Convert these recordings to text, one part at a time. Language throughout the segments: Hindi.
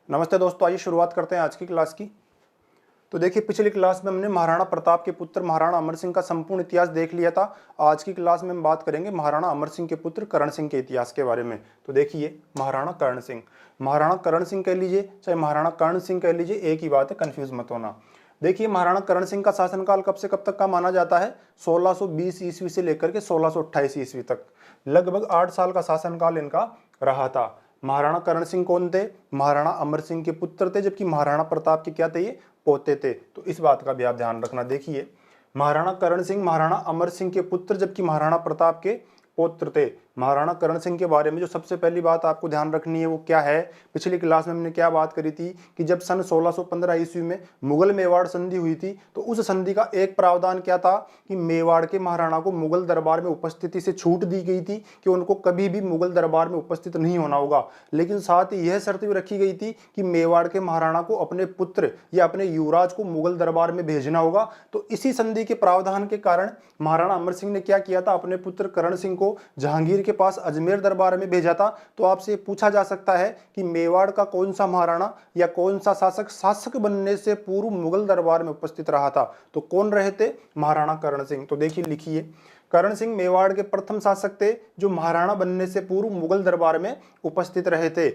नमस्ते दोस्तों, आइए शुरुआत करते हैं आज की क्लास की। तो देखिए, पिछली क्लास में हमने महाराणा प्रताप के पुत्र महाराणा अमर सिंह का संपूर्ण इतिहास देख लिया था। आज की क्लास में हम बात करेंगे महाराणा अमर सिंह के पुत्र करण सिंह के इतिहास के बारे में। तो देखिए, महाराणा करण सिंह, महाराणा करण सिंह कह लीजिए चाहे महाराणा कर्ण सिंह कह लीजिए, एक ही बात है, कंफ्यूज मत होना। देखिए, महाराणा करण सिंह का शासनकाल कब से कब तक का माना जाता है? 1620 ईस्वी से लेकर के 1628 ईस्वी तक, लगभग 8 साल का शासनकाल इनका रहा था। महाराणा करण सिंह कौन थे? महाराणा अमर सिंह के पुत्र थे, जबकि महाराणा प्रताप के क्या थे? ये पोते थे। तो इस बात का भी आप ध्यान रखना। देखिए, महाराणा करण सिंह महाराणा अमर सिंह के पुत्र, जबकि महाराणा प्रताप के पौत्र थे। महाराणा करण सिंह के बारे में जो सबसे पहली बात आपको ध्यान रखनी है वो क्या है? पिछली क्लास में हमने क्या बात करी थी कि जब सन 1615 ईस्वी में मुगल मेवाड़ संधि हुई थी, तो उस संधि का एक प्रावधान क्या था कि मेवाड़ के महाराणा को मुगल दरबार में उपस्थिति से छूट दी गई थी कि उनको कभी भी मुगल दरबार में उपस्थित नहीं होना होगा। लेकिन साथ ही यह शर्त भी रखी गई थी कि मेवाड़ के महाराणा को अपने पुत्र या अपने युवराज को मुगल दरबार में भेजना होगा। तो इसी संधि के प्रावधान के कारण महाराणा अमर सिंह ने क्या किया था? अपने पुत्र करण सिंह को जहांगीर के पास अजमेर दरबार में भेजा था। तो आपसे पूछा जा सकता है कि मेवाड़ का कौन सा महाराणा या कौन सा शासक बनने से पूर्व मुगल दरबार में उपस्थित रहा था? तो कौन रहे थे? महाराणा करण सिंह। तो देखिए, लिखिए, करण सिंह मेवाड़ के प्रथम शासक थे जो महाराणा बनने से पूर्व मुगल दरबार में उपस्थित रहे थे।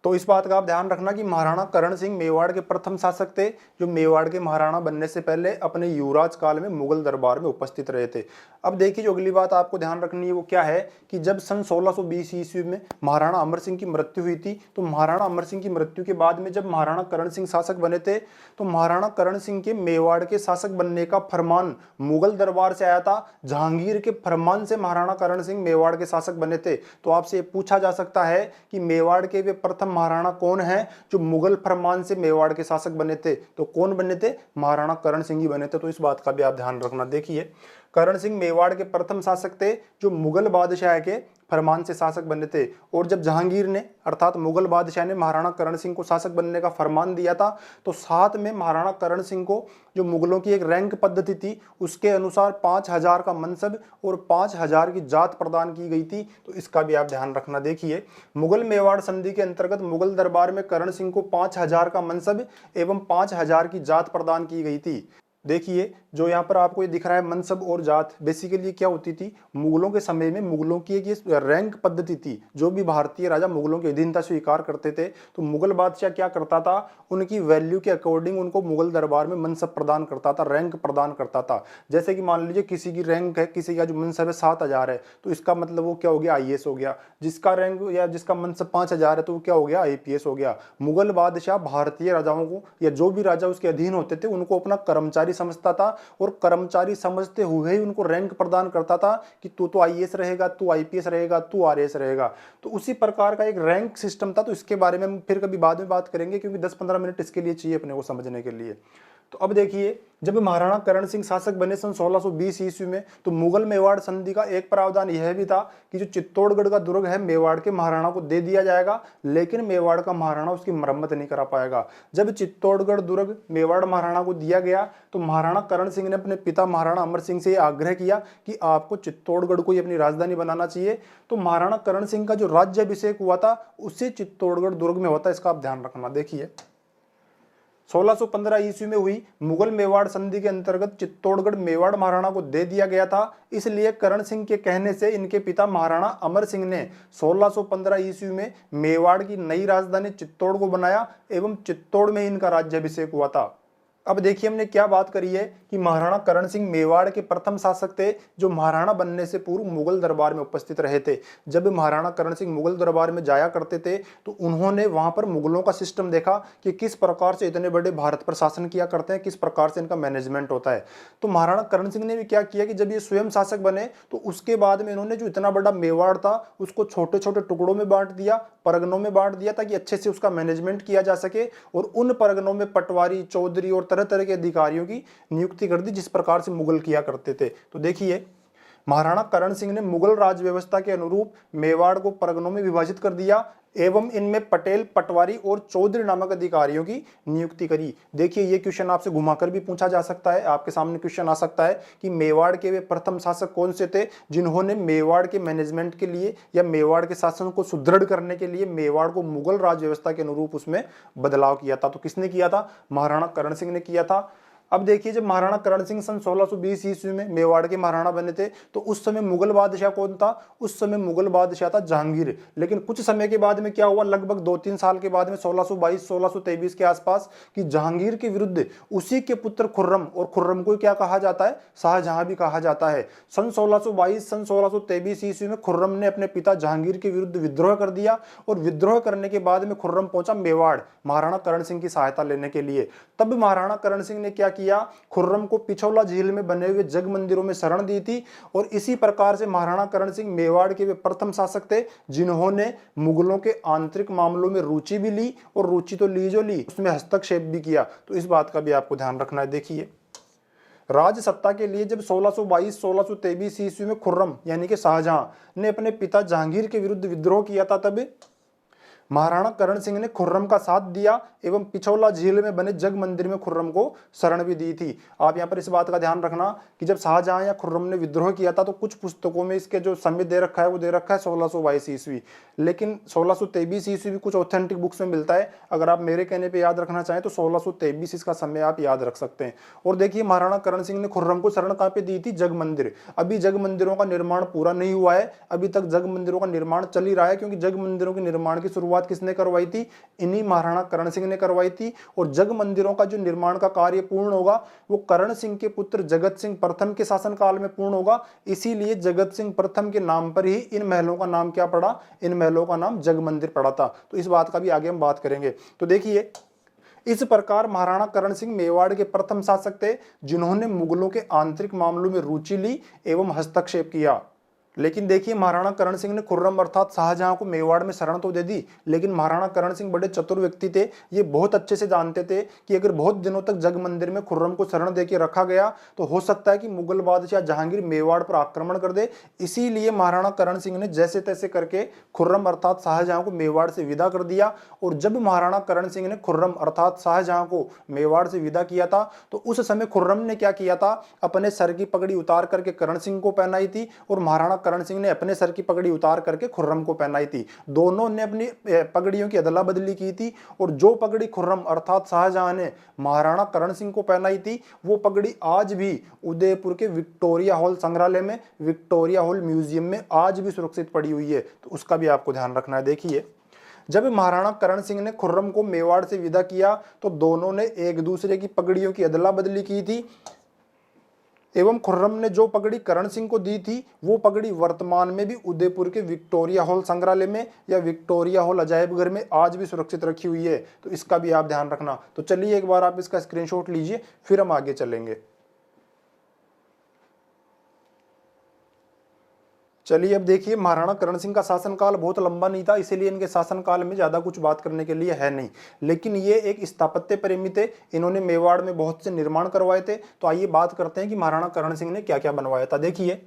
तो इस बात का आप ध्यान रखना कि महाराणा करण सिंह मेवाड़ के प्रथम शासक थे जो मेवाड़ के महाराणा बनने से पहले अपने युवराज काल में मुगल दरबार में उपस्थित रहे थे। अब देखिए, जो अगली बात आपको ध्यान रखनी है वो क्या है कि जब सन 1620 ईस्वी में महाराणा अमर सिंह की मृत्यु हुई थी, तो महाराणा अमर सिंह की मृत्यु के बाद में जब महाराणा करण सिंह शासक बने थे, तो महाराणा करण सिंह के मेवाड़ के शासक बनने का फरमान मुगल दरबार से आया था। जहांगीर के फरमान से महाराणा करण सिंह मेवाड़ के शासक बने थे। तो आपसे पूछा जा सकता है कि मेवाड़ के वे प्रथम महाराणा कौन है जो मुगल फरमान से मेवाड़ के शासक बने थे? तो कौन बने थे? महाराणा करण सिंह ही बने थे। तो इस बात का भी आप ध्यान रखना। देखिए, करण सिंह मेवाड़ के प्रथम शासक थे जो मुगल बादशाह के फरमान से शासक बने थे। और जब जहांगीर ने अर्थात मुगल बादशाह ने महाराणा करण सिंह को शासक बनने का फरमान दिया था, तो साथ में महाराणा करण सिंह को जो मुगलों की एक रैंक पद्धति थी उसके अनुसार 5000 का मनसब और 5000 की जात प्रदान की गई थी। तो इसका भी आप ध्यान रखना। देखिए, मुगल मेवाड़ संधि के अंतर्गत मुगल दरबार में करण सिंह को 5000 का मनसब एवं 5000 की जात प्रदान की गई थी। देखिए, जो यहाँ पर आपको ये दिख रहा है मनसब और जात, बेसिकली क्या होती थी? मुगलों के समय में मुगलों की एक ये रैंक पद्धति थी। जो भी भारतीय राजा मुगलों की अधीनता स्वीकार करते थे, तो मुगल बादशाह क्या करता था? उनकी वैल्यू के अकॉर्डिंग उनको मुगल दरबार में मनसब प्रदान करता था, रैंक प्रदान करता था। जैसे कि मान लीजिए किसी की रैंक है, किसी का जो मनसब है 7000 है, तो इसका मतलब वो क्या हो गया? IAS हो गया। जिसका रैंक या जिसका मनसब 5000 है, तो वो क्या हो गया? IPS हो गया। मुगल बादशाह भारतीय राजाओं को या जो भी राजा उसके अधीन होते थे उनको अपना कर्मचारी समझता था और कर्मचारी समझते हुए ही उनको रैंक प्रदान करता था कि तू तो IAS रहेगा, तू IPS रहेगा, तू RAS रहेगा। तो उसी प्रकार का एक रैंक सिस्टम था। तो इसके बारे में हम फिर कभी बाद में बात करेंगे, क्योंकि 10-15 मिनट इसके लिए चाहिए अपने को समझने के लिए। तो अब देखिए, जब महाराणा करण सिंह शासक बने सन 1620 ईस्वी में, तो मुगल मेवाड़ संधि का एक प्रावधान यह भी था कि जो चित्तौड़गढ़ का दुर्ग है मेवाड़ के महाराणा को दे दिया जाएगा, लेकिन मेवाड़ का महाराणा उसकी मरम्मत नहीं करा पाएगा। जब चित्तौड़गढ़ दुर्ग मेवाड़ महाराणा को दिया गया, तो महाराणा करण सिंह ने अपने पिता महाराणा अमर सिंह से आग्रह किया कि आपको चित्तौड़गढ़ को ही अपनी राजधानी बनाना चाहिए। तो महाराणा करण सिंह का जो राज्याभिषेक हुआ था उसी चित्तौड़गढ़ दुर्ग में होता है, इसका आप ध्यान रखना। देखिए, 1615 ईस्वी में हुई मुगल मेवाड़ संधि के अंतर्गत चित्तौड़गढ़ मेवाड़ महाराणा को दे दिया गया था। इसलिए करण सिंह के कहने से इनके पिता महाराणा अमर सिंह ने 1615 ईस्वी में मेवाड़ की नई राजधानी चित्तौड़ को बनाया एवं चित्तौड़ में इनका राज्याभिषेक हुआ था। अब देखिए, हमने क्या बात करी है कि महाराणा करण सिंह मेवाड़ के प्रथम शासक थे जो महाराणा बनने से पूर्व मुगल दरबार में उपस्थित रहे थे। जब महाराणा करण सिंह मुगल दरबार में जाया करते थे, तो उन्होंने वहां पर मुगलों का सिस्टम देखा कि किस प्रकार से इतने बड़े भारत पर शासन किया करते हैं, किस प्रकार से इनका मैनेजमेंट होता है। तो महाराणा करण सिंह ने भी क्या किया कि जब ये स्वयं शासक बने, तो उसके बाद में इन्होंने जो इतना बड़ा मेवाड़ था उसको छोटे छोटे टुकड़ों में बांट दिया, परगनों में बांट दिया, ताकि अच्छे से उसका मैनेजमेंट किया जा सके। और उन परगनों में पटवारी, चौधरी और तरह तरह के अधिकारियों की नियुक्ति कर दी, जिस प्रकार से मुगल किया करते थे। तो देखिए, महाराणा करण सिंह ने मुगल राज व्यवस्था के अनुरूप मेवाड़ को परगनों में विभाजित कर दिया एवं इनमें पटेल, पटवारी और चौधरी नामक अधिकारियों की नियुक्ति करी। देखिए ये क्वेश्चन आपसे घुमाकर भी पूछा जा सकता है, आपके सामने क्वेश्चन आ सकता है कि मेवाड़ के वे प्रथम शासक कौन से थे जिन्होंने मेवाड़ के मैनेजमेंट के लिए या मेवाड़ के शासन को सुदृढ़ करने के लिए मेवाड़ को मुगल राज व्यवस्था के अनुरूप उसमें बदलाव किया था। तो किसने किया था? महाराणा करण सिंह ने किया था। अब देखिए जब महाराणा करण सिंह सन 1620 ईस्वी में मेवाड़ के महाराणा बने थे तो उस समय मुगल बादशाह कौन था? उस समय मुगल बादशाह था जहांगीर। लेकिन कुछ समय के बाद में क्या हुआ, लगभग 2-3 साल के बाद में 1622-1623 के आसपास कि जहांगीर के विरुद्ध उसी के पुत्र खुर्रम, और खुर्रम को क्या कहा जाता है? शाहजहां भी कहा जाता है। सन 1623 ईस्वी में खुर्रम ने अपने पिता जहांगीर के विरुद्ध विद्रोह कर दिया और विद्रोह करने के बाद में खुर्रम पहुंचा मेवाड़ महाराणा करण सिंह की सहायता लेने के लिए। तब महाराणा करण सिंह ने क्या किया? खुर्रम को पिछौला झील में बने हुए जग मंदिरों में शरण दी थी और इसी प्रकार से महाराणा करण सिंह मेवाड़ के वे प्रथम शासक थे जिन्होंने मुगलों के आंतरिक मामलों में रुचि भी ली, और रुचि तो ली जो ली उसमें हस्तक्षेप भी किया। तो इस बात का भी आपको ध्यान रखना है। देखिए राज सत्ता के लिए जब 1622-1623 ईस्वी में खुर्रम यानी कि शाहजहां ने अपने पिता जहांगीर के विरुद्ध विद्रोह किया था, तब महाराणा करण सिंह ने खुर्रम का साथ दिया एवं पिछौला झील में बने जग मंदिर में खुर्रम को शरण भी दी थी। आप यहाँ पर इस बात का ध्यान रखना कि जब शाहजहां या खुर्रम ने विद्रोह किया था तो कुछ पुस्तकों में इसके जो समय दे रखा है वो दे रखा है 1622 ईस्वी, लेकिन 1623 ईस्वी भी कुछ ऑथेंटिक बुक्स में मिलता है। अगर आप मेरे कहने पर याद रखना चाहें तो 1623 इसका समय आप याद रख सकते हैं। और देखिए महाराणा करण सिंह ने खुर्रम को शरण कहाँ पे दी थी? जग मंदिर। अभी जग मंदिरों का निर्माण पूरा नहीं हुआ है, अभी तक जग मंदिरों का निर्माण चल ही रहा है, क्योंकि जग मंदिरों के निर्माण की शुरुआत किसने करवाई थी? इन्हीं महाराणा करण सिंह ने करवाई थी। और जग मंदिरों का जो निर्माण का कार्य पूर्ण होगा वो करण सिंह के पुत्र जगत सिंह प्रथम के शासनकाल में पूर्ण होगा। इसीलिए जगत सिंह प्रथम के नाम पर ही इन महलों का नाम क्या पड़ा? इन महलों का नाम जग मंदिर पड़ा था। तो इस बात का भी आगे हम बात करेंगे। तो देखिए इस प्रकार महाराणा करण सिंह मेवाड़ के प्रथम शासक थे जिन्होंने मुगलों के आंतरिक मामलों में रुचि ली एवं हस्तक्षेप किया। लेकिन देखिए महाराणा करण सिंह ने खुर्रम अर्थात शाहजहां को मेवाड़ में शरण तो दे दी, लेकिन महाराणा करण सिंह बड़े चतुर व्यक्ति थे। ये बहुत अच्छे से जानते थे कि अगर बहुत दिनों तक जग मंदिर में खुर्रम को शरण देके रखा गया तो हो सकता है कि मुगल बादशाह जहांगीर मेवाड़ पर आक्रमण कर दे। इसीलिए महाराणा करण सिंह ने जैसे तैसे करके खुर्रम अर्थात शाहजहां को मेवाड़ से विदा कर दिया। और जब महाराणा करण सिंह ने खुर्रम अर्थात शाहजहां को मेवाड़ से विदा किया था तो उस समय खुर्रम ने क्या किया था? अपने सर की पगड़ी उतार करके करण सिंह को पहनाई थी और महाराणा करण सिंह ने अपने सर की पगड़ी उतार करके खुर्रम को पहनाई थी। दोनों ने अपनी पगड़ियों की अदला बदली की थी और जो पगड़ी खुर्रम अर्थात शाहजहां ने महाराणा करण सिंह को पहनाई थी वो पगड़ी आज भी उदयपुर के विक्टोरिया हॉल संग्रहालय में, विक्टोरिया हॉल म्यूजियम में आज भी सुरक्षित पड़ी हुई है। तो उसका भी आपको ध्यान रखना है। देखिए जब महाराणा करण सिंह ने खुर्रम को मेवाड़ से विदा किया तो दोनों ने एक दूसरे की पगड़ियों की अदला बदली की थी एवं खुर्रम ने जो पगड़ी करण सिंह को दी थी वो पगड़ी वर्तमान में भी उदयपुर के विक्टोरिया हॉल संग्रहालय में या विक्टोरिया हॉल अजायब घर में आज भी सुरक्षित रखी हुई है। तो इसका भी आप ध्यान रखना। तो चलिए एक बार आप इसका स्क्रीनशॉट लीजिए, फिर हम आगे चलेंगे। चलिए अब देखिए महाराणा करण सिंह का शासनकाल बहुत लंबा नहीं था, इसीलिए इनके शासनकाल में ज्यादा कुछ बात करने के लिए है नहीं, लेकिन ये एक स्थापत्य प्रेमी थे। इन्होंने मेवाड़ में बहुत से निर्माण करवाए थे। तो आइए बात करते हैं कि महाराणा करण सिंह ने क्या क्या बनवाया था। देखिए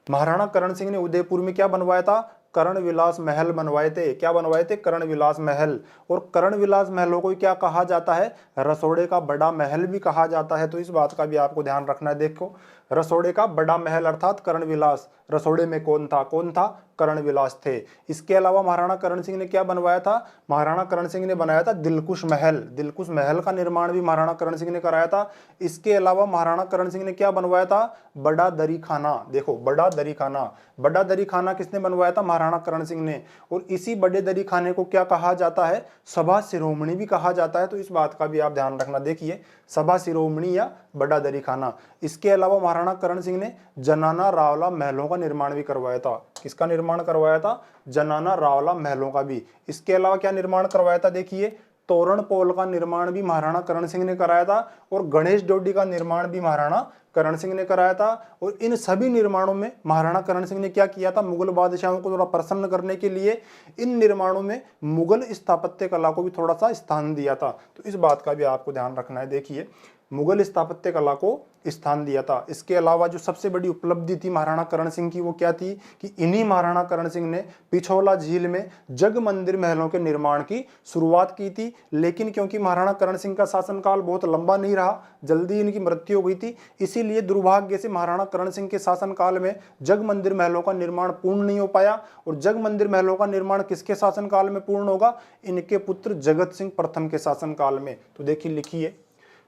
महाराणा करण सिंह ने उदयपुर में क्या बनवाया था? कर्ण विलास महल बनवाए थे। क्या बनवाए थे? कर्ण विलास महल। और कर्ण विलास महलों को क्या कहा जाता है? रसोड़े का बड़ा महल भी कहा जाता है। तो इस बात का भी आपको ध्यान रखना है। देखो रसोड़े का बड़ा महल अर्थात कर्ण विलास। रसोड़े में कौन था? कौन था? कर्ण विलास थे। इसके अलावा महाराणा करण सिंह ने क्या बनवाया था? महाराणा करण सिंह ने बनाया था दिलकुश महल। दिलकुश महल का निर्माण भी महाराणा करण सिंह ने कराया था। इसके अलावा महाराणा करण सिंह ने क्या बनवाया था? बड़ा दरी खाना। देखो बड़ा दरी खाना, बड़ा दरी खाना किसने बनवाया था? महाराणा करण सिंह ने। और इसी बड़े दरी खाने को क्या कहा जाता है? सभा शिरोमणि भी कहा जाता है। तो इस बात का भी आप ध्यान रखना। देखिए सभा शिरोमणि या बड़ा दरी खाना। इसके अलावा महाराणा करण सिंह ने जनाना रावला महलों का निर्माण भी करवाया था। किसका निर्माण करवाया था? जनाना रावला महलों का भी। इसके अलावा क्या निर्माण करवाया था? देखिए तोरण पोल का निर्माण भी महाराणा करण सिंह ने कराया था और गणेश डोडी का निर्माण भी महाराणा करण सिंह ने कराया था। और इन सभी निर्माणों में महाराणा करण सिंह ने क्या किया था? मुगल बादशाहों को थोड़ा प्रसन्न करने के लिए इन निर्माणों में मुगल स्थापत्य कला को भी थोड़ा सा स्थान दिया था। तो इस बात का भी आपको ध्यान रखना है। देखिए मुगल स्थापत्य कला को स्थान दिया था। इसके अलावा जो सबसे बड़ी उपलब्धि थी महाराणा करण सिंह की वो क्या थी कि इन्हीं महाराणा करण सिंह ने पिछोला झील में जग मंदिर महलों के निर्माण की शुरुआत की थी। लेकिन क्योंकि महाराणा करण सिंह का शासनकाल बहुत लंबा नहीं रहा, जल्दी इनकी मृत्यु हो गई थी, इसीलिए दुर्भाग्य से महाराणा करण सिंह के शासनकाल में जग मंदिर महलों का निर्माण पूर्ण नहीं हो पाया। और जग मंदिर महलों का निर्माण किसके शासनकाल में पूर्ण होगा? इनके पुत्र जगत सिंह प्रथम के शासनकाल में। तो देखिए लिखिए,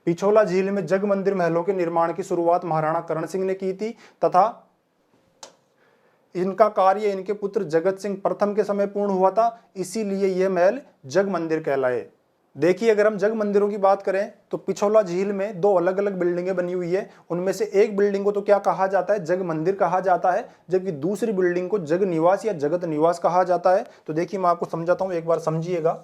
पिछोला झील में जग मंदिर महलों के निर्माण की शुरुआत महाराणा करण सिंह ने की थी तथा इनका कार्य इनके पुत्र जगत सिंह प्रथम के समय पूर्ण हुआ था, इसीलिए यह महल जग मंदिर कहलाए। देखिए, अगर हम जग मंदिरों की बात करें तो पिछोला झील में दो अलग अलग बिल्डिंगें बनी हुई है। उनमें से एक बिल्डिंग को तो क्या कहा जाता है? जग मंदिर कहा जाता है, जबकि दूसरी बिल्डिंग को जग निवास या जगत निवास कहा जाता है। तो देखिए मैं आपको समझाता हूं, एक बार समझिएगा।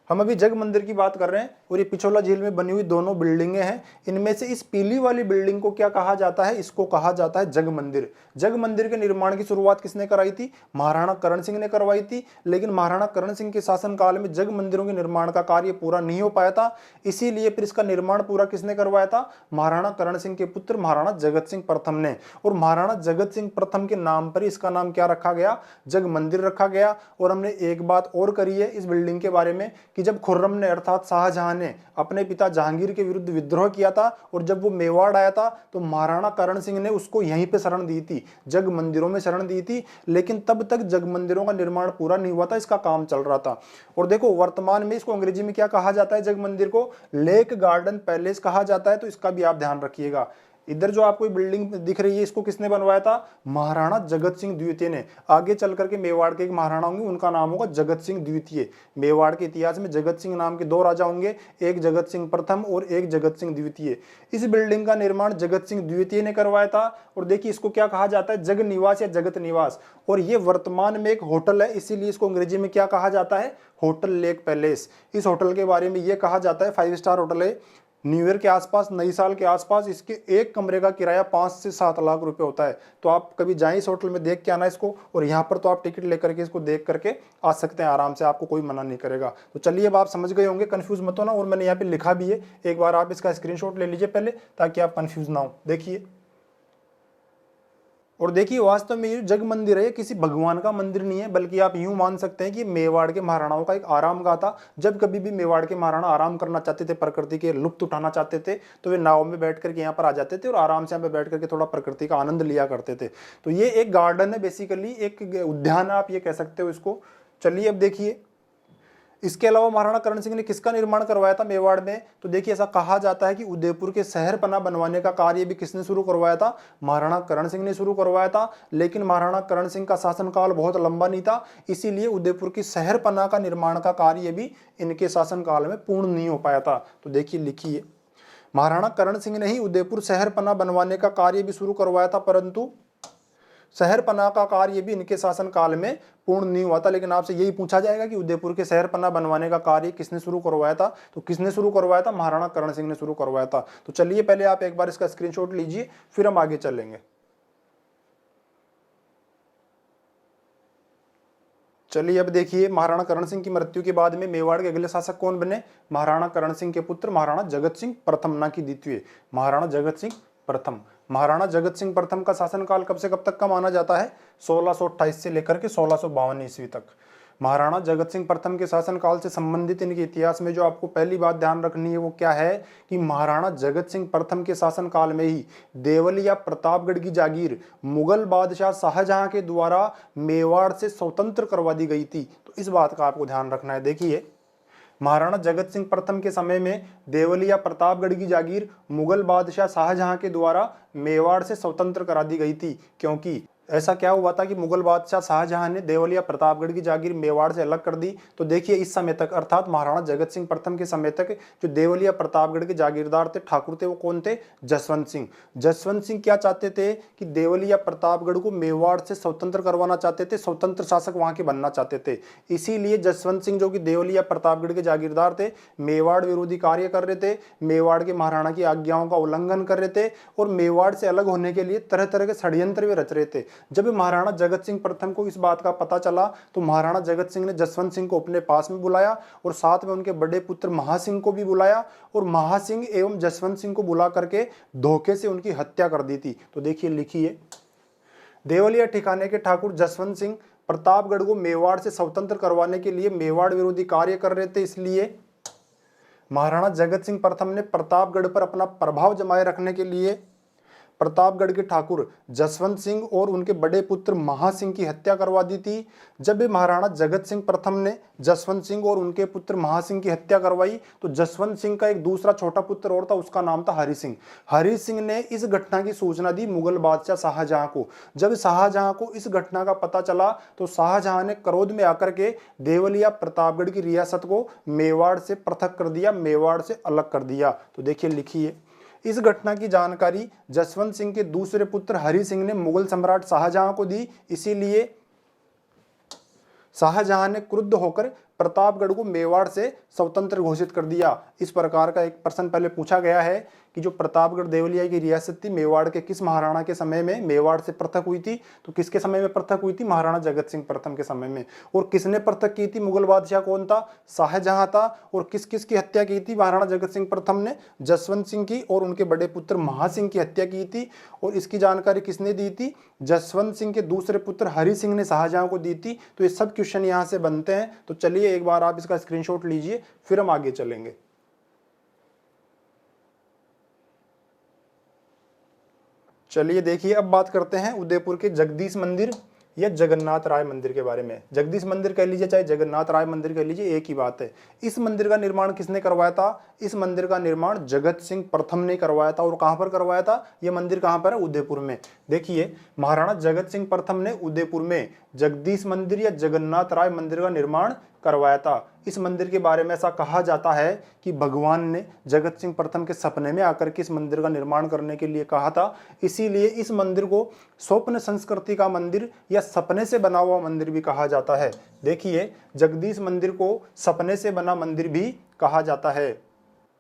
हम अभी जग मंदिर की बात कर रहे हैं और ये पिछोला झील में बनी हुई दोनों बिल्डिंगें हैं। इनमें से इस पीली वाली बिल्डिंग को क्या कहा जाता है? इसको कहा जाता है जग मंदिर। जग मंदिर के निर्माण की शुरुआत किसने कराई थी? महाराणा करण सिंह ने करवाई थी। लेकिन महाराणा करण सिंह के शासनकाल में जग मंदिरों के निर्माण का कार्य पूरा नहीं हो पाया था, इसीलिए फिर इसका निर्माण पूरा किसने करवाया था? महाराणा करण सिंह के पुत्र महाराणा जगत सिंह प्रथम ने। और महाराणा जगत सिंह प्रथम के नाम पर इसका नाम क्या रखा गया? जग मंदिर रखा गया। और हमने एक बात और करी है इस बिल्डिंग के बारे में कि जब खुर्रम ने अर्थात शाहजहां ने अपने पिता जहांगीर के विरुद्ध विद्रोह किया था और जब वो मेवाड़ आया था तो महाराणा करण सिंह ने उसको यहीं पे शरण दी थी, जग मंदिरों में शरण दी थी। लेकिन तब तक जग मंदिरों का निर्माण पूरा नहीं हुआ था, इसका काम चल रहा था। और देखो वर्तमान में इसको अंग्रेजी में क्या कहा जाता है? जग मंदिर को लेक गार्डन पैलेस कहा जाता है। तो इसका भी आप ध्यान रखिएगा। इधर जो आपको बिल्डिंग दिख रही है इसको किसने बनवाया था? महाराणा जगत सिंह द्वितीय ने। आगे चल करके मेवाड़ के एक महाराणा होंगे, उनका नाम होगा जगत सिंह द्वितीय। मेवाड़ के इतिहास में जगत सिंह नाम के दो राजा होंगे, एक जगत सिंह प्रथम और एक जगत सिंह द्वितीय। इस बिल्डिंग का निर्माण जगत सिंह द्वितीय ने करवाया था। और देखिए इसको क्या कहा जाता है? जग निवास या जगत निवास। और ये वर्तमान में एक होटल है, इसीलिए इसको अंग्रेजी में क्या कहा जाता है? Hotel lake palace. इस होटल के बारे में ये कहा जाता है 5 स्टार होटल है। न्यू ईयर के आसपास, नई साल के आसपास इसके एक कमरे का किराया 5 से 7 लाख रुपए होता है। तो आप कभी जाएं इस होटल में, देख के आना इसको। और यहाँ पर तो आप टिकट लेकर के इसको देख करके आ सकते हैं आराम से, आपको कोई मना नहीं करेगा। तो चलिए अब आप समझ गए होंगे, कंफ्यूज मत होना। और मैंने यहाँ पे लिखा भी है, एक बार आप इसका स्क्रीनशॉट ले लीजिए पहले, ताकि आप कंफ्यूज ना हो। देखिए, और देखिए वास्तव में ये जग मंदिर है, किसी भगवान का मंदिर नहीं है, बल्कि आप यूं मान सकते हैं कि मेवाड़ के महाराणाओं का एक आराम गाह था। जब कभी भी मेवाड़ के महाराणा आराम करना चाहते थे, प्रकृति के लुत्फ उठाना चाहते थे, तो वे नाव में बैठ करके यहाँ पर आ जाते थे और आराम से यहाँ पे बैठ करके थोड़ा प्रकृति का आनंद लिया करते थे। तो ये एक गार्डन है, बेसिकली एक उद्यान आप ये कह सकते हो इसको। चलिए अब देखिए, इसके अलावा महाराणा करण सिंह ने किसका निर्माण करवाया था मेवाड़ में? तो देखिए ऐसा कहा जाता है कि उदयपुर के शहर पना बनवाने का कार्य भी किसने शुरू करवाया था? महाराणा करण सिंह ने शुरू करवाया था। लेकिन महाराणा करण सिंह का शासनकाल बहुत लंबा नहीं था, इसीलिए उदयपुर की शहर पना का निर्माण का कार्य भी इनके शासनकाल में पूर्ण नहीं हो पाया था। तो देखिए लिखिए, महाराणा करण सिंह ने ही उदयपुर शहर पना बनवाने का कार्य भी शुरू करवाया था, परंतु शहर पना का कार्य भी इनके शासन काल में पूर्ण नहीं हुआ था। लेकिन आपसे यही पूछा जाएगा कि उदयपुर के शहर पना बनवाने का कार्य किसने शुरू करवाया था? तो किसने शुरू करवाया था? महाराणा करण सिंह ने शुरू करवाया था। तो चलिए पहले आप एक बार इसका स्क्रीनशॉट लीजिए, फिर हम आगे चलेंगे। चलिए अब देखिए, महाराणा करण सिंह की मृत्यु के बाद में मेवाड़ के अगले शासक कौन बने? महाराणा करण सिंह के पुत्र महाराणा जगत सिंह प्रथम, ना कि द्वितीय, महाराणा जगत सिंह प्रथम। महाराणा जगत सिंह प्रथम का शासनकाल कब से कब तक का माना जाता है? 1628 से लेकर के 1652 ईस्वी तक। महाराणा जगत सिंह प्रथम के शासनकाल से संबंधित इनके इतिहास में जो आपको पहली बात ध्यान रखनी है वो क्या है कि महाराणा जगत सिंह प्रथम के शासनकाल में ही देवल या प्रतापगढ़ की जागीर मुगल बादशाह शाहजहां के द्वारा मेवाड़ से स्वतंत्र करवा दी गई थी। तो इस बात का आपको ध्यान रखना है। देखिए, महाराणा जगत सिंह प्रथम के समय में देवलिया प्रतापगढ़ की जागीर मुगल बादशाह शाहजहां के द्वारा मेवाड़ से स्वतंत्र करा दी गई थी। क्योंकि ऐसा क्या हुआ था कि मुगल बादशाह शाहजहां ने देवलिया प्रतापगढ़ की जागीर मेवाड़ से अलग कर दी। तो देखिए इस समय तक अर्थात महाराणा जगत सिंह प्रथम के समय तक जो देवलिया प्रतापगढ़ के जागीरदार थे, ठाकुर थे, वो कौन थे? जसवंत सिंह। जसवंत सिंह क्या चाहते थे कि देवलिया प्रतापगढ़ को मेवाड़ से स्वतंत्र करवाना चाहते थे, स्वतंत्र शासक वहां के बनना चाहते थे। इसीलिए जसवंत सिंह जो कि देवलिया प्रतापगढ़ के जागीरदार थे, मेवाड़ विरोधी कार्य कर रहे थे, मेवाड़ के महाराणा की आज्ञाओं का उल्लंघन कर रहे थे और मेवाड़ से अलग होने के लिए तरह तरह के षड्यंत्र वे रच रहे थे। जब महाराणा जगत सिंह प्रथम को इस बात का पता चला तो महाराणा जगत सिंह ने जसवंत सिंह को अपने पास में बुलाया और साथ में उनके बड़े पुत्र महासिंह को भी बुलाया और महासिंह एवं जसवंत सिंह को बुला करके धोखे से उनकी हत्या कर दी थी। तो देखिए लिखिए, देवलिया ठिकाने के ठाकुर जसवंत सिंह प्रतापगढ़ को मेवाड़ से स्वतंत्र करवाने के लिए मेवाड़ विरोधी कार्य कर रहे थे, इसलिए महाराणा जगत सिंह प्रथम ने प्रतापगढ़ पर अपना प्रभाव जमाए रखने के लिए प्रतापगढ़ के ठाकुर जसवंत सिंह और उनके बड़े पुत्र महासिंह की हत्या करवा दी थी। जब महाराणा जगत सिंह प्रथम ने जसवंत सिंह और उनके पुत्र महासिंह की हत्या करवाई तो जसवंत सिंह का एक दूसरा छोटा पुत्र और था, उसका नाम था हरि सिंह। हरि सिंह ने इस घटना की सूचना दी मुगल बादशाह शाहजहां को। जब शाहजहां को इस घटना का पता चला तो शाहजहां ने क्रोध में आकर के देवलिया प्रतापगढ़ की रियासत को मेवाड़ से पृथक कर दिया, मेवाड़ से अलग कर दिया। तो देखिए लिखिए, इस घटना की जानकारी जसवंत सिंह के दूसरे पुत्र हरि सिंह ने मुगल सम्राट शाहजहां को दी, इसीलिए शाहजहां ने क्रुद्ध होकर प्रतापगढ़ को मेवाड़ से स्वतंत्र घोषित कर दिया। इस प्रकार का एक प्रश्न पहले पूछा गया है कि जो प्रतापगढ़ देवलिया की रियासत थी मेवाड़ के किस महाराणा के समय में मेवाड़ से पृथक हुई थी, तो किसके समय में पृथक हुई थी? महाराणा जगत सिंह प्रथम के समय में। और किसने पृथक की थी? मुगल बादशाह कौन था? शाहजहां था। और किस किस की हत्या की थी महाराणा जगत सिंह प्रथम ने? जसवंत सिंह की और उनके बड़े पुत्र महासिंह की हत्या की थी। और इसकी जानकारी किसने दी थी? जसवंत सिंह के दूसरे पुत्र हरि सिंह ने शाहजहां को दी थी। तो ये सब क्वेश्चन यहाँ से बनते हैं। तो चलिए एक बार आप इसका स्क्रीनशॉट लीजिए, फिर हम आगे चलेंगे। चलिए देखिए, अब बात करते हैं उदयपुर के जगदीश मंदिर या जगन्नाथ राय मंदिर के बारे में। जगदीश मंदिर कह लीजिए चाहे जगन्नाथ राय मंदिर कह लीजिए, एक ही बात है। इस मंदिर का निर्माण किसने करवाया था? इस मंदिर का निर्माण जगत सिंह प्रथम ने करवाया था। और कहां पर करवाया था? यह मंदिर कहां पर है? उदयपुर में। देखिए, महाराणा जगत सिंह प्रथम ने उदयपुर में जगदीश मंदिर या जगन्नाथ राय मंदिर का निर्माण करवाया था। इस मंदिर के बारे में ऐसा कहा जाता है कि भगवान ने जगत सिंह प्रथम के सपने में आकर के इस मंदिर का निर्माण करने के लिए कहा था। इसीलिए इस मंदिर को स्वप्न संस्कृति का मंदिर या सपने से बना हुआ मंदिर भी कहा जाता है। देखिए, जगदीश मंदिर को सपने से बना मंदिर भी कहा जाता है।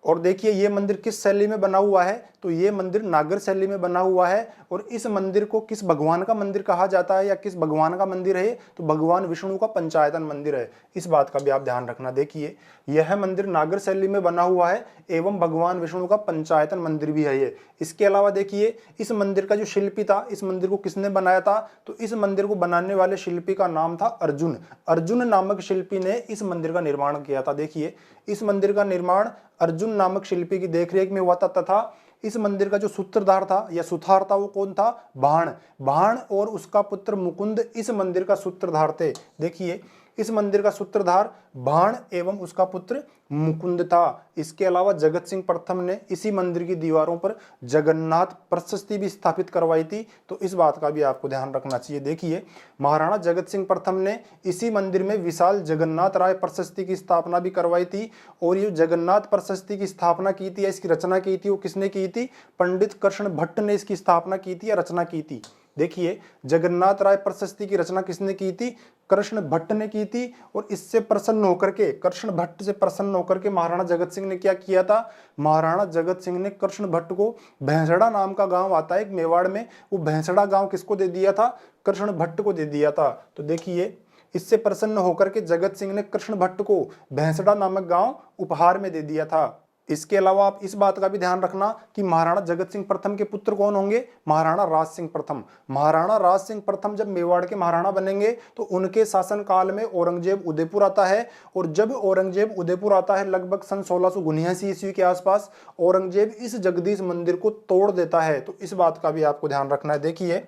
और देखिए, ये मंदिर किस शैली में बना हुआ है? तो ये मंदिर नागर शैली में बना हुआ है। और इस मंदिर को किस भगवान का मंदिर कहा जाता है या किस भगवान का मंदिर है? तो भगवान विष्णु का पंचायतन मंदिर है। इस बात का भी आप ध्यान रखना। देखिए, यह मंदिर नागर शैली में बना हुआ है एवं भगवान विष्णु का पंचायतन मंदिर भी है ये। इसके अलावा देखिए, इस मंदिर का जो शिल्पी था, इस मंदिर को किसने बनाया था? तो इस मंदिर को बनाने वाले शिल्पी का नाम था अर्जुन। अर्जुन नामक शिल्पी ने इस मंदिर का निर्माण किया था। देखिए, इस मंदिर का निर्माण अर्जुन नामक शिल्पी की देखरेख में हुआ था तथा इस मंदिर का जो सूत्रधार था या सुथार था वो कौन था? बाण। बाण और उसका पुत्र मुकुंद इस मंदिर का सूत्रधार थे। देखिए, इस मंदिर का सूत्रधार बाण एवं उसका पुत्र मुकुंद था। इसके अलावा जगत सिंह प्रथम ने इसी मंदिर की दीवारों पर जगन्नाथ प्रशस्ति भी स्थापित करवाई थी। तो इस बात का भी आपको ध्यान रखना चाहिए। देखिए, महाराणा जगत सिंह प्रथम ने इसी मंदिर में विशाल जगन्नाथ राय प्रशस्ति की स्थापना भी करवाई थी। और ये जगन्नाथ प्रशस्ति की स्थापना की थी या इसकी रचना की थी, वो किसने की थी? पंडित कृष्ण भट्ट ने इसकी स्थापना की थी या रचना की थी। देखिए, जगन्नाथ राय प्रशस्ति की रचना किसने की थी? कृष्ण भट्ट ने की थी। और इससे प्रसन्न होकर के, कृष्ण भट्ट से प्रसन्न होकर के महाराणा जगत सिंह ने क्या किया था? महाराणा जगत सिंह ने कृष्ण भट्ट को, भैंसड़ा नाम का गांव आता है एक मेवाड़ में, वो भैंसड़ा गांव किसको दे दिया था? कृष्ण भट्ट को दे दिया था। तो देखिए, इससे प्रसन्न होकर के जगत सिंह ने कृष्ण भट्ट को भैंसड़ा नामक गांव उपहार में दे दिया था। इसके अलावा आप इस बात का भी ध्यान रखना कि महाराणा जगत सिंह प्रथम के पुत्र कौन होंगे? महाराणा राज सिंह प्रथम। महाराणा राज सिंह प्रथम जब मेवाड़ के महाराणा बनेंगे तो उनके शासन काल में औरंगजेब उदयपुर आता है। और जब औरंगजेब उदयपुर आता है लगभग सन 1679 ईस्वी के आसपास, औरंगजेब इस जगदीश मंदिर को तोड़ देता है। तो इस बात का भी आपको ध्यान रखना है। देखिए,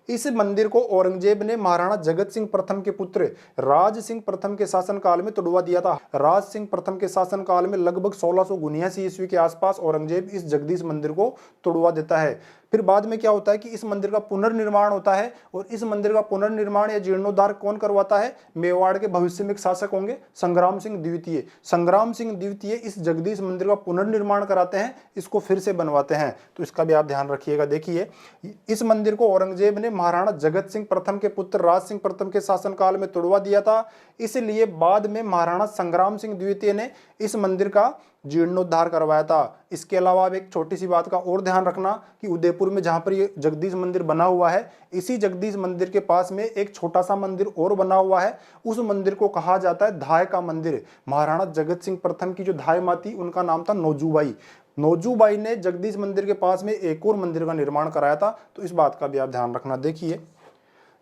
इस मंदिर को औरंगजेब ने महाराणा जगत सिंह प्रथम के पुत्र राज सिंह प्रथम के शासन काल में तोड़वा दिया था। राज सिंह प्रथम के शासन काल में लगभग 1679 ईस्वी के आसपास औरंगजेब इस जगदीश मंदिर को तोड़वा देता है। फिर बाद में क्या होता है कि इस मंदिर का पुनर्निर्माण होता है। और इस मंदिर का पुनर्निर्माण या जीर्णोद्धार कौन करवाता है? मेवाड़ के भविष्य में शासक होंगे संग्राम सिंह द्वितीय। संग्राम सिंह द्वितीय इस जगदीश मंदिर का पुनर्निर्माण कराते हैं, इसको फिर से बनवाते हैं। तो इसका भी आप ध्यान रखिएगा। देखिए, इस मंदिर को औरंगजेब ने महाराणा जगत सिंह प्रथम के पुत्र राज सिंह प्रथम के शासनकाल में तोड़वा दिया था। इसलिए बाद में महाराणा संग्राम सिंह द्वितीय ने इस मंदिर का जीर्णोद्धार करवाया था। इसके अलावा अब एक छोटी सी बात का और ध्यान रखना कि उदयपुर में जहां पर ये जगदीश मंदिर बना हुआ है, इसी जगदीश मंदिर के पास में एक छोटा सा मंदिर और बना हुआ है। उस मंदिर को कहा जाता है धाय का मंदिर। महाराणा जगत सिंह प्रथम की जो धाय माँ थी उनका नाम था नौजूबाई। नौजूबाई ने जगदीश मंदिर के पास में एक और मंदिर का निर्माण कराया था, तो इस बात का भी आप ध्यान रखना। देखिए,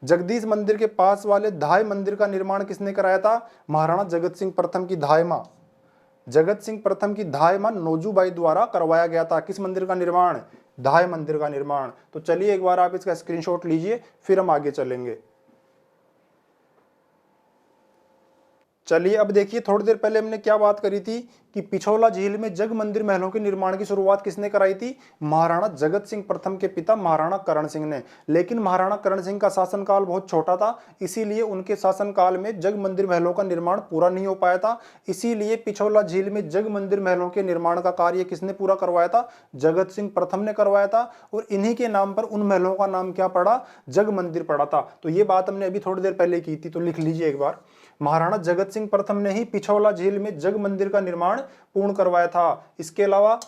जगदीश मंदिर के पास वाले धाय मंदिर का निर्माण किसने कराया था? महाराणा जगत सिंह प्रथम की धाय माँ, जगत सिंह प्रथम की धाय माँ नौजूबाई द्वारा करवाया गया था। किस मंदिर का निर्माण? धाय मंदिर का निर्माण। तो चलिए एक बार आप इसका स्क्रीनशॉट लीजिए, फिर हम आगे चलेंगे। चलिए अब देखिए, थोड़ी देर पहले हमने क्या बात करी थी कि पिछोला झील में जग मंदिर महलों के निर्माण की शुरुआत किसने कराई थी? महाराणा जगत सिंह प्रथम के पिता महाराणा करण सिंह ने। लेकिन महाराणा करण सिंह का शासनकाल बहुत छोटा था, इसीलिए उनके शासनकाल में जग मंदिर महलों का निर्माण पूरा नहीं हो पाया था। इसीलिए पिछोला झील में जग मंदिर महलों के निर्माण का कार्य किसने पूरा करवाया था? जगत सिंह प्रथम ने करवाया था। और इन्हीं के नाम पर उन महलों का नाम क्या पड़ा? जग मंदिर पड़ा था। तो ये बात हमने अभी थोड़ी देर पहले की थी, तो लिख लीजिए एक बार। महाराणा जगत सिंह प्रथम ने ही पिछोला झील में जग मंदिर का निर्माण पूर्ण करवाया था। इसके अलावा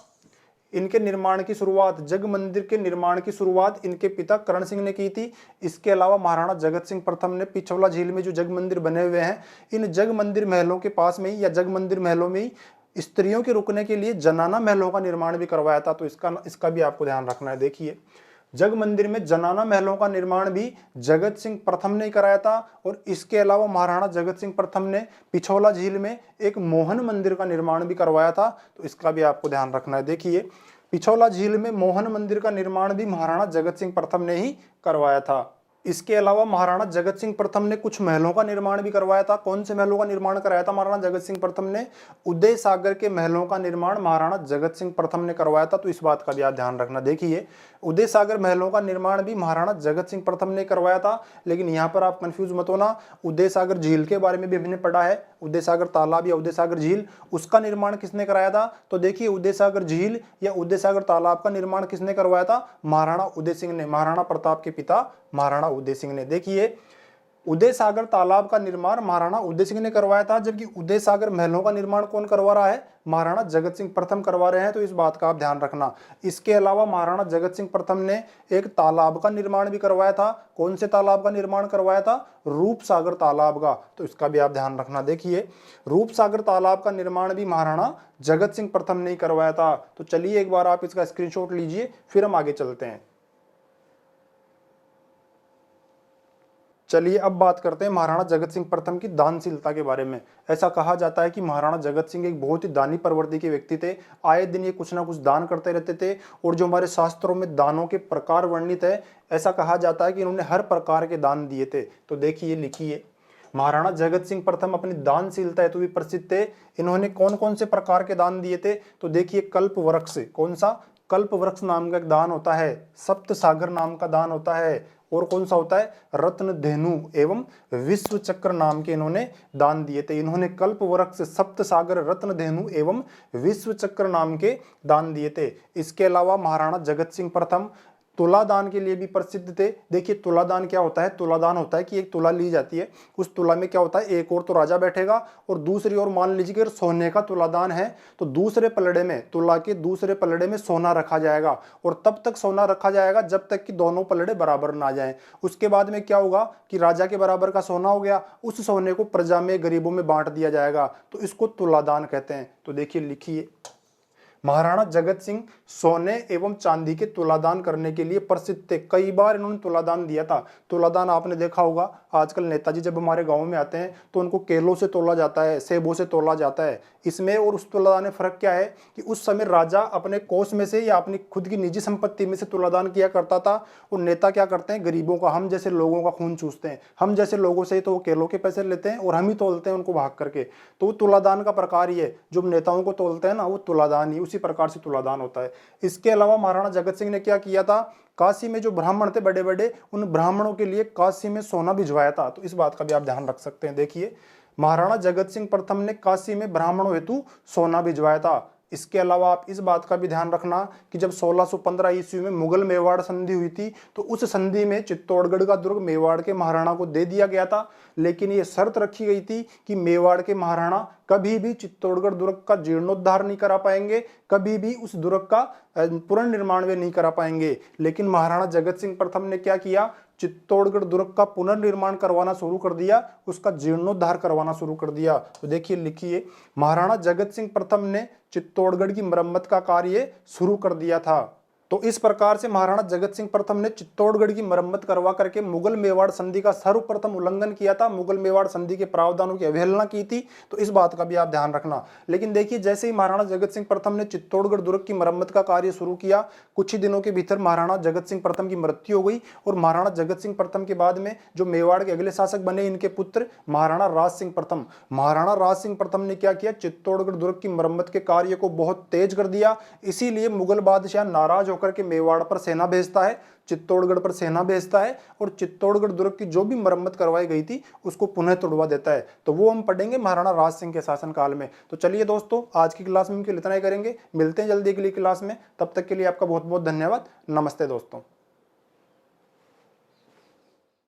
इनके निर्माण की शुरुआत, जग मंदिर के निर्माण की शुरुआत इनके पिता करण सिंह ने की थी। इसके अलावा महाराणा जगत सिंह प्रथम ने पिछोला झील में जो जग मंदिर बने हुए हैं, इन जग मंदिर महलों के पास में ही या जग मंदिर महलों में ही स्त्रियों के रुकने के लिए जनाना महलों का निर्माण भी करवाया था। तो इसका भी आपको ध्यान रखना है। देखिए, जग मंदिर में जनाना महलों का निर्माण भी जगत सिंह प्रथम ने कराया था। और इसके अलावा महाराणा जगत सिंह प्रथम ने पिछोला झील में एक मोहन मंदिर का निर्माण भी करवाया था। तो इसका भी आपको ध्यान रखना है। देखिए, पिछोला झील में मोहन मंदिर का निर्माण भी महाराणा जगत सिंह प्रथम ने ही करवाया था। इसके अलावा महाराणा जगत सिंह प्रथम ने कुछ महलों का निर्माण भी करवाया था। कौन से महलों का निर्माण कराया था महाराणा जगत सिंह प्रथम ने? उदय सागर के महलों का निर्माण महाराणा जगत सिंह प्रथम ने करवाया था। तो इस बात का भी आप ध्यान रखना। देखिए, उदय सागर महलों का निर्माण भी महाराणा जगत सिंह प्रथम ने करवाया था। लेकिन यहाँ पर आप कंफ्यूज मत होना, उदय सागर झील के बारे में भी हमने पढ़ा है। उदय सागर तालाब या उदय सागर झील, उसका निर्माण किसने कराया था? तो देखिए, उदय सागर झील या उदय सागर तालाब का निर्माण किसने करवाया था? महाराणा उदय सिंह ने, महाराणा प्रताप के पिता महाराणा उदय सिंह ने। देखिए, उदय सागर तालाब का निर्माण महाराणा उदय सिंह ने करवाया था, जबकि उदय सागर महलों का निर्माण कौन करवा रहा है? महाराणा जगत सिंह प्रथम करवा रहे हैं। तो इस बात का आप ध्यान रखना। इसके अलावा महाराणा जगत सिंह प्रथम ने एक तालाब का निर्माण भी करवाया था। कौन से तालाब का निर्माण करवाया था? रूप सागर तालाब का। तो इसका भी आप ध्यान रखना। देखिए, रूप सागर तालाब का निर्माण भी महाराणा जगत सिंह प्रथम ने ही करवाया था। तो चलिए एक बार आप इसका स्क्रीनशॉट लीजिए, फिर हम आगे चलते हैं। चलिए अब बात करते हैं महाराणा जगत सिंह प्रथम की दानशीलता के बारे में। ऐसा कहा जाता है कि महाराणा जगत सिंह एक बहुत ही दानी प्रवृत्ति के व्यक्ति थे। आए दिन ये कुछ ना कुछ दान करते रहते थे। और जो हमारे शास्त्रों में दानों के प्रकार वर्णित है, ऐसा कहा जाता है कि इन्होंने हर प्रकार के दान दिए थे। तो देखिए, लिखिए, महाराणा जगत सिंह प्रथम अपनी दानशीलता हेतु भी प्रसिद्ध थे। इन्होंने कौन कौन से प्रकार के दान दिए थे? तो देखिए, कल्प वृक्ष, कौन सा? कल्प वृक्ष नाम का एक दान होता है। सप्त सागर नाम का दान होता है। और कौन सा होता है? रत्न धेनु एवं विश्व चक्र नाम के इन्होंने दान दिए थे। इन्होंने कल्प वृक्ष, सप्त सागर, रत्न धेनु एवं विश्व चक्र नाम के दान दिए थे। इसके अलावा महाराणा जगत सिंह प्रथम तुलादान के लिए भी प्रसिद्ध थे। देखिए, तुलादान क्या होता है? तुलादान होता है कि एक तुला ली जाती है, उस तुला में क्या होता है? एक और तो राजा बैठेगा और दूसरी ओर मान लीजिए कि सोने का तुलादान है, तो दूसरे पलड़े में, तुला के दूसरे पलड़े में सोना रखा जाएगा। और तब तक सोना रखा जाएगा जब तक कि दोनों पलड़े बराबर ना जाएं। उसके बाद में क्या होगा कि राजा के बराबर का सोना हो गया, उस सोने को प्रजा में, गरीबों में बांट दिया जाएगा। तो इसको तुलादान कहते हैं। तो देखिए, लिखिए, महाराणा जगत सिंह सोने एवं चांदी के तुलादान करने के लिए प्रसिद्ध थे। कई बार इन्होंने तुलादान दिया था। तुलादान आपने देखा होगा, आजकल नेताजी जब हमारे गांव में आते हैं तो उनको केलों से तोला जाता है, सेबों से तोला जाता है। इसमें और उस तुलादान में फर्क क्या है कि उस समय राजा अपने कोष में से या अपनी खुद की निजी संपत्ति में से तुलादान किया करता था। और नेता क्या करते हैं? गरीबों का, हम जैसे लोगों का खून चूसते हैं। हम जैसे लोगों से तो वो केलों के पैसे लेते हैं और हम ही तोलते हैं उनको भाग करके। तो वो तुलादान का प्रकार ही है। जो नेताओं को तोलते हैं ना, वो तुलादान ही, उसी प्रकार से तुलादान होता है। इसके अलावा महाराणा जगत सिंह ने क्या किया था? काशी में जो ब्राह्मण थे बड़े बड़े, उन ब्राह्मणों के लिए काशी में सोना भिजवाया था। तो इस बात का भी आप ध्यान रख सकते हैं। देखिए, महाराणा जगत सिंह प्रथम ने काशी में ब्राह्मणों हेतु सोना भिजवाया था। इसके अलावा आप इस बात का भी ध्यान रखना कि जब 1615 ईस्वी में मुगल मेवाड़ संधि हुई थी तो उस संधि में चित्तौड़गढ़ का दुर्ग मेवाड़ के महाराणा को दे दिया गया था, लेकिन ये शर्त रखी गई थी कि मेवाड़ के महाराणा कभी भी चित्तौड़गढ़ दुर्ग का जीर्णोद्धार नहीं करा पाएंगे, कभी भी उस दुर्ग का पुनर्निर्माण वे नहीं करा पाएंगे। लेकिन महाराणा जगत सिंह प्रथम ने क्या किया, चित्तौड़गढ़ दुर्ग का पुनर्निर्माण करवाना शुरू कर दिया, उसका जीर्णोद्धार करवाना शुरू कर दिया। तो देखिए लिखिए, महाराणा जगत सिंह प्रथम ने चित्तौड़गढ़ की मरम्मत का कार्य शुरू कर दिया था। तो इस प्रकार से महाराणा जगत सिंह प्रथम ने चित्तौड़गढ़ की मरम्मत करवा करके मुगल मेवाड़ संधि का सर्वप्रथम उल्लंघन किया था, मुगल मेवाड़ संधि के प्रावधानों की अवहेलना की थी। तो इस बात का भी आप ध्यान रखना। लेकिन देखिए, जैसे ही महाराणा जगत सिंह प्रथम ने चित्तौड़गढ़ दुर्ग की मरम्मत का कार्य शुरू किया, कुछ ही दिनों के भीतर महाराणा जगत सिंह प्रथम की मृत्यु हो गई और महाराणा जगत सिंह प्रथम के बाद में जो मेवाड़ के अगले शासक बने, इनके पुत्र महाराणा राज सिंह प्रथम। महाराणा राज सिंह प्रथम ने क्या किया, चित्तौड़गढ़ दुर्ग की मरम्मत के कार्य को बहुत तेज कर दिया। इसीलिए मुगल बादशाह नाराज होकर के मेवाड़ पर सेना भेजता है, चित्तौड़गढ़ पर सेना भेजता है और चित्तौड़गढ़ दुर्ग की जो भी मरम्मत करवाई गई थी उसको पुनः तोड़वा देता है। तो वो हम पढ़ेंगे महाराणा राज सिंह के शासनकाल में। तो चलिए दोस्तों, आज की क्लास में हम इतना ही करेंगे। मिलते हैं जल्दी अगली क्लास में, तब तक के लिए आपका बहुत बहुत धन्यवाद। नमस्ते दोस्तों।